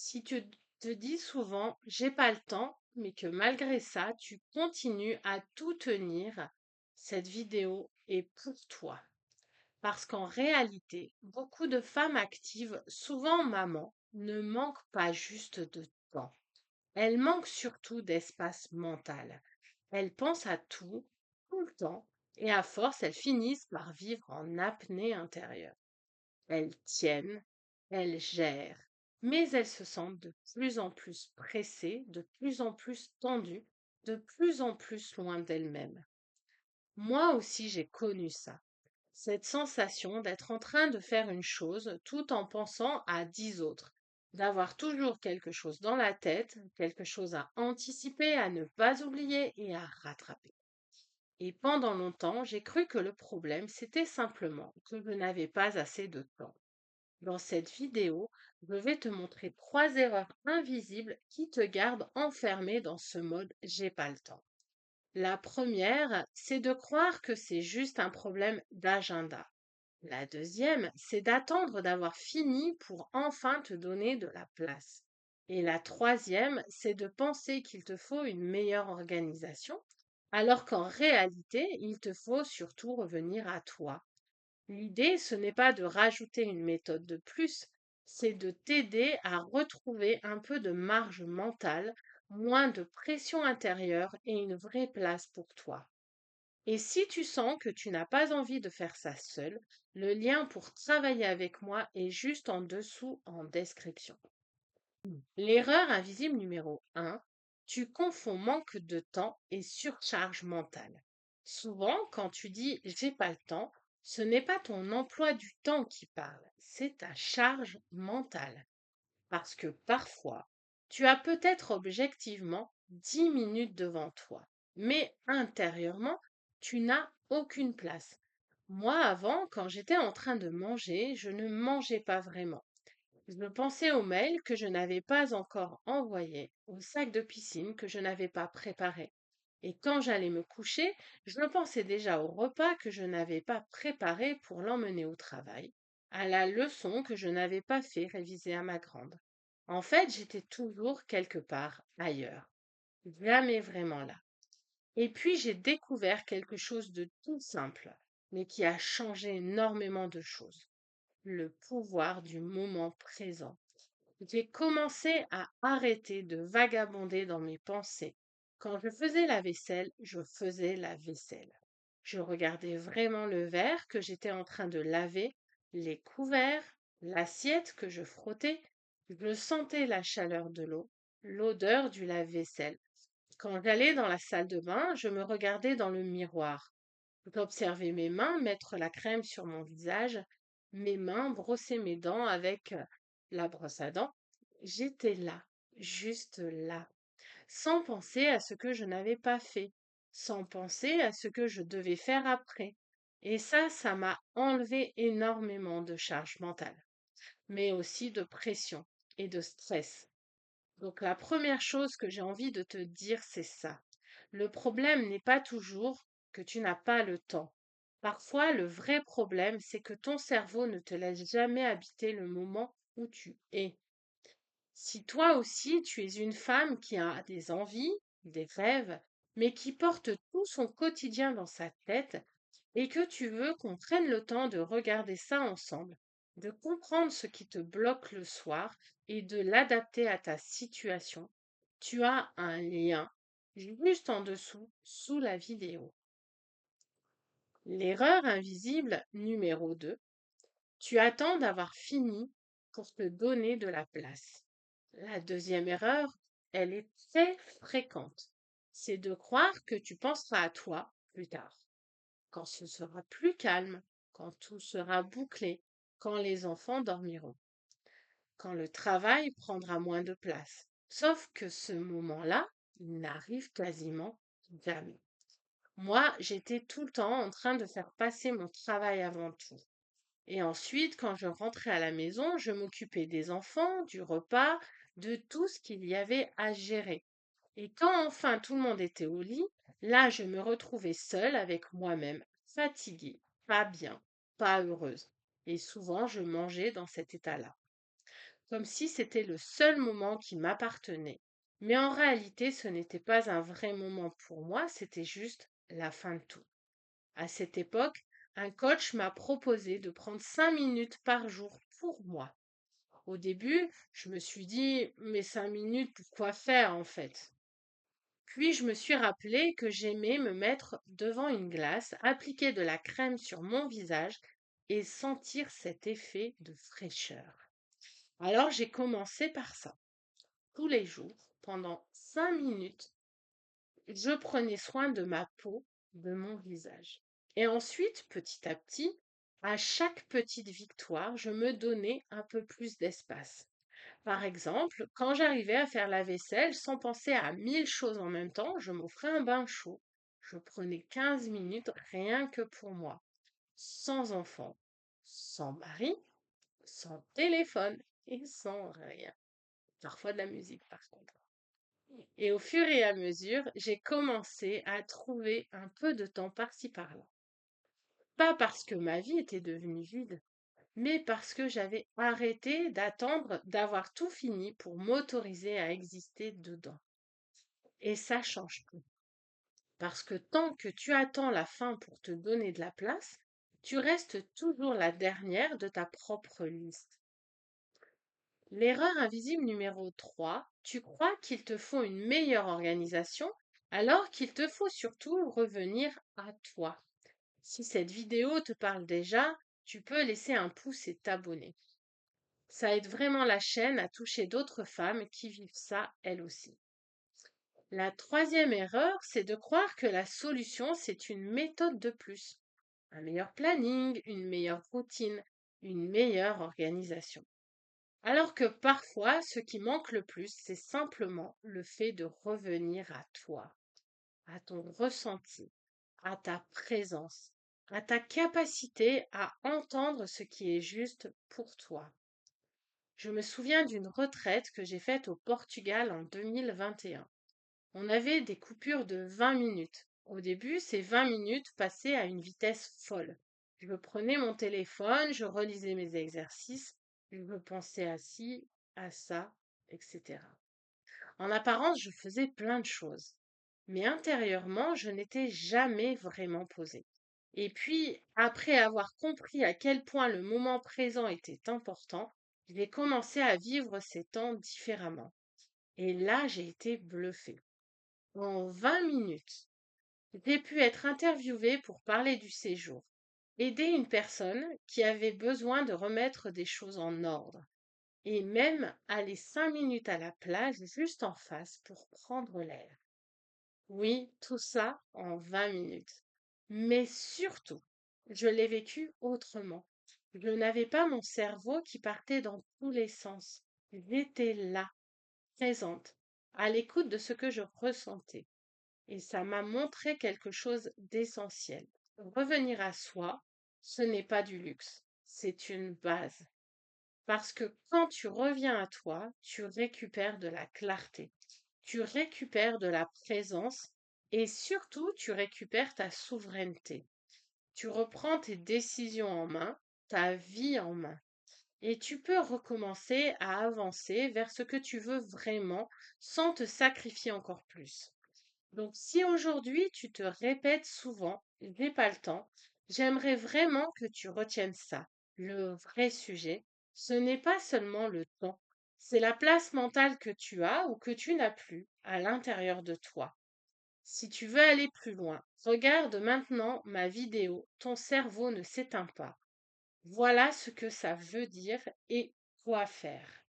Si tu te dis souvent j'ai pas le temps, mais que malgré ça, tu continues à tout tenir, cette vidéo est pour toi. Parce qu'en réalité, beaucoup de femmes actives, souvent mamans, ne manquent pas juste de temps. Elles manquent surtout d'espace mental. Elles pensent à tout le temps, et à force, elles finissent par vivre en apnée intérieure. Elles tiennent, elles gèrent, mais elles se sentent de plus en plus pressées, de plus en plus tendues, de plus en plus loin d'elles-mêmes. Moi aussi, j'ai connu ça. Cette sensation d'être en train de faire une chose tout en pensant à 10 autres, d'avoir toujours quelque chose dans la tête, quelque chose à anticiper, à ne pas oublier et à rattraper. Et pendant longtemps, j'ai cru que le problème, c'était simplement que je n'avais pas assez de temps. Dans cette vidéo, je vais te montrer 3 erreurs invisibles qui te gardent enfermé dans ce mode j'ai pas le temps. La première, c'est de croire que c'est juste un problème d'agenda. La deuxième, c'est d'attendre d'avoir fini pour enfin te donner de la place. Et la troisième, c'est de penser qu'il te faut une meilleure organisation, alors qu'en réalité, il te faut surtout revenir à toi. L'idée, ce n'est pas de rajouter une méthode de plus, c'est de t'aider à retrouver un peu de marge mentale, moins de pression intérieure et une vraie place pour toi. Et si tu sens que tu n'as pas envie de faire ça seul, le lien pour travailler avec moi est juste en dessous en description. L'erreur invisible numéro 1, tu confonds manque de temps et surcharge mentale. Souvent, quand tu dis j'ai pas le temps, ce n'est pas ton emploi du temps qui parle, c'est ta charge mentale. Parce que parfois, tu as peut-être objectivement 10 minutes devant toi, mais intérieurement, tu n'as aucune place. Moi, avant, quand j'étais en train de manger, je ne mangeais pas vraiment. Je pensais aux mails que je n'avais pas encore envoyés, au sac de piscine que je n'avais pas préparé. Et quand j'allais me coucher, je pensais déjà au repas que je n'avais pas préparé pour l'emmener au travail, à la leçon que je n'avais pas fait réviser à ma grande. En fait, j'étais toujours quelque part ailleurs, jamais vraiment là. Et puis j'ai découvert quelque chose de tout simple, mais qui a changé énormément de choses, le pouvoir du moment présent. J'ai commencé à arrêter de vagabonder dans mes pensées. Quand je faisais la vaisselle, je faisais la vaisselle. Je regardais vraiment le verre que j'étais en train de laver, les couverts, l'assiette que je frottais. Je sentais la chaleur de l'eau, l'odeur du lave-vaisselle. Quand j'allais dans la salle de bain, je me regardais dans le miroir. J'observais mes mains mettre la crème sur mon visage, mes mains brosser mes dents avec la brosse à dents. J'étais là, juste là, sans penser à ce que je n'avais pas fait, sans penser à ce que je devais faire après. Et ça m'a enlevé énormément de charge mentale, mais aussi de pression et de stress. Donc la première chose que j'ai envie de te dire, c'est ça. Le problème n'est pas toujours que tu n'as pas le temps. Parfois, le vrai problème, c'est que ton cerveau ne te laisse jamais habiter le moment où tu es. Si toi aussi tu es une femme qui a des envies, des rêves, mais qui porte tout son quotidien dans sa tête, et que tu veux qu'on prenne le temps de regarder ça ensemble, de comprendre ce qui te bloque le soir et de l'adapter à ta situation, tu as un lien juste en dessous, sous la vidéo. L'erreur invisible numéro 2, tu attends d'avoir fini pour te donner de la place. La deuxième erreur, elle est très fréquente. C'est de croire que tu penseras à toi plus tard, quand ce sera plus calme, quand tout sera bouclé, quand les enfants dormiront, quand le travail prendra moins de place. Sauf que ce moment-là, il n'arrive quasiment jamais. Moi, j'étais tout le temps en train de faire passer mon travail avant tout. Et ensuite, quand je rentrais à la maison, je m'occupais des enfants, du repas, de tout ce qu'il y avait à gérer. Et quand enfin tout le monde était au lit, là je me retrouvais seule avec moi-même, fatiguée, pas bien, pas heureuse. Et souvent je mangeais dans cet état-là. comme si c'était le seul moment qui m'appartenait. Mais en réalité, ce n'était pas un vrai moment pour moi, c'était juste la fin de tout. À cette époque, un coach m'a proposé de prendre 5 minutes par jour pour moi. Au début, je me suis dit, mais 5 minutes, pour quoi faire en fait? Puis je me suis rappelé que j'aimais me mettre devant une glace, appliquer de la crème sur mon visage et sentir cet effet de fraîcheur. Alors j'ai commencé par ça. Tous les jours, pendant 5 minutes, je prenais soin de ma peau, de mon visage. Et ensuite, petit à petit, à chaque petite victoire, je me donnais un peu plus d'espace. Par exemple, quand j'arrivais à faire la vaisselle sans penser à 1000 choses en même temps, je m'offrais un bain chaud. Je prenais 15 minutes rien que pour moi, sans enfant, sans mari, sans téléphone et sans rien. Parfois de la musique par contre. Et au fur et à mesure, j'ai commencé à trouver un peu de temps par-ci par-là. Pas parce que ma vie était devenue vide, mais parce que j'avais arrêté d'attendre d'avoir tout fini pour m'autoriser à exister dedans. Et ça change tout. Parce que tant que tu attends la fin pour te donner de la place, tu restes toujours la dernière de ta propre liste. L'erreur invisible numéro 3, tu crois qu'il te faut une meilleure organisation alors qu'il te faut surtout revenir à toi. Si cette vidéo te parle déjà, tu peux laisser un pouce et t'abonner. Ça aide vraiment la chaîne à toucher d'autres femmes qui vivent ça elles aussi. La troisième erreur, c'est de croire que la solution, c'est une méthode de plus. Un meilleur planning, une meilleure routine, une meilleure organisation. Alors que parfois, ce qui manque le plus, c'est simplement le fait de revenir à toi, à ton ressenti, à ta présence, à ta capacité à entendre ce qui est juste pour toi. Je me souviens d'une retraite que j'ai faite au Portugal en 2021. On avait des coupures de 20 minutes. Au début, ces 20 minutes passaient à une vitesse folle. Je prenais mon téléphone, je relisais mes exercices, je pensais à ci, à ça, etc. En apparence, je faisais plein de choses. Mais intérieurement, je n'étais jamais vraiment posée. Et puis, après avoir compris à quel point le moment présent était important, j'ai commencé à vivre ces temps différemment. Et là, j'ai été bluffée. En 20 minutes, j'ai pu être interviewée pour parler du séjour, aider une personne qui avait besoin de remettre des choses en ordre, et même aller 5 minutes à la plage juste en face pour prendre l'air. Oui, tout ça en 20 minutes. Mais surtout, je l'ai vécu autrement. Je n'avais pas mon cerveau qui partait dans tous les sens. J'étais là, présente, à l'écoute de ce que je ressentais. Et ça m'a montré quelque chose d'essentiel. Revenir à soi, ce n'est pas du luxe, c'est une base. Parce que quand tu reviens à toi, tu récupères de la clarté, tu récupères de la présence et surtout tu récupères ta souveraineté. Tu reprends tes décisions en main, ta vie en main. Et tu peux recommencer à avancer vers ce que tu veux vraiment sans te sacrifier encore plus. Donc, si aujourd'hui tu te répètes souvent, j'ai pas le temps, j'aimerais vraiment que tu retiennes ça. Le vrai sujet, ce n'est pas seulement le temps, c'est la place mentale que tu as ou que tu n'as plus à l'intérieur de toi. Si tu veux aller plus loin, regarde maintenant ma vidéo. Ton cerveau ne s'éteint pas. Voilà ce que ça veut dire et quoi faire.